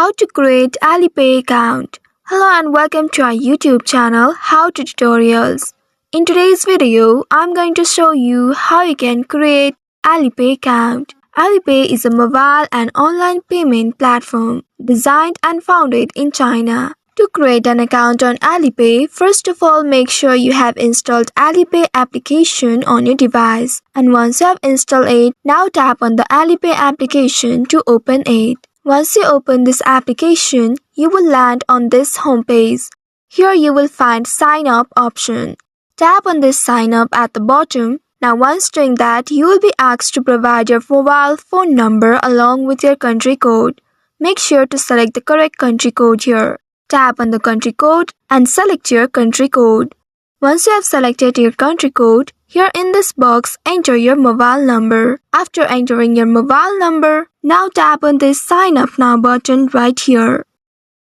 How to create AliPay account. Hello and welcome to our YouTube channel How to Tutorials. In today's video, I'm going to show you how you can create AliPay account. AliPay is a mobile and online payment platform designed and founded in China. To create an account on AliPay, first of all make sure you have installed AliPay application on your device. And once you have installed it, now tap on the AliPay application to open it. Once you open this application, you will land on this homepage. Here you will find Sign Up option. Tap on this Sign Up at the bottom. Now once doing that, you will be asked to provide your mobile phone number along with your country code. Make sure to select the correct country code here. Tap on the country code and select your country code. Once you have selected your country code, here in this box, enter your mobile number. After entering your mobile number, now tap on this Sign Up Now button right here.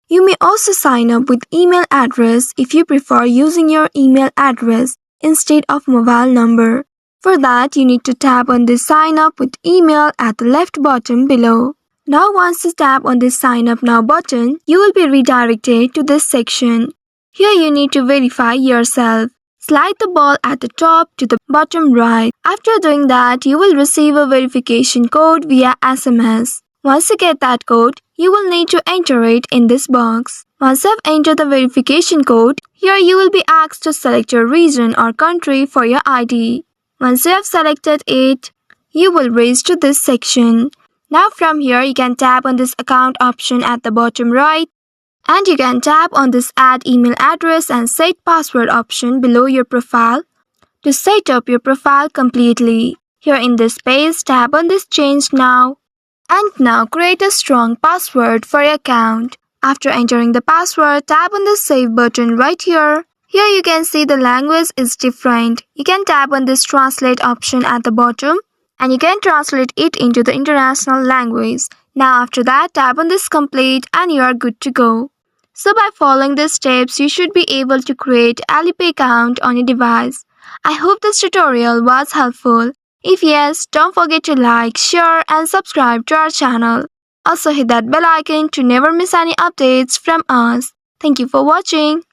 You may also sign up with email address if you prefer using your email address instead of mobile number. For that, you need to tap on this Sign Up with email at the left bottom below. Now once you tap on this Sign Up Now button, you will be redirected to this section. Here you need to verify yourself. Slide the ball at the top to the bottom right. After doing that, you will receive a verification code via SMS. Once you get that code, you will need to enter it in this box. Once you have entered the verification code, here you will be asked to select your region or country for your ID. Once you have selected it, you will reach to this section. Now from here, you can tap on this account option at the bottom right. And you can tap on this Add Email Address and Set Password option below your profile to set up your profile completely. Here in this page, tap on this Change Now. And now create a strong password for your account. After entering the password, tap on the Save button right here. Here you can see the language is different. You can tap on this Translate option at the bottom and you can translate it into the international language. Now after that, tap on this Complete and you are good to go. So by following these steps, you should be able to create AliPay account on your device. I hope this tutorial was helpful. If yes, don't forget to like, share and subscribe to our channel. Also hit that bell icon to never miss any updates from us. Thank you for watching.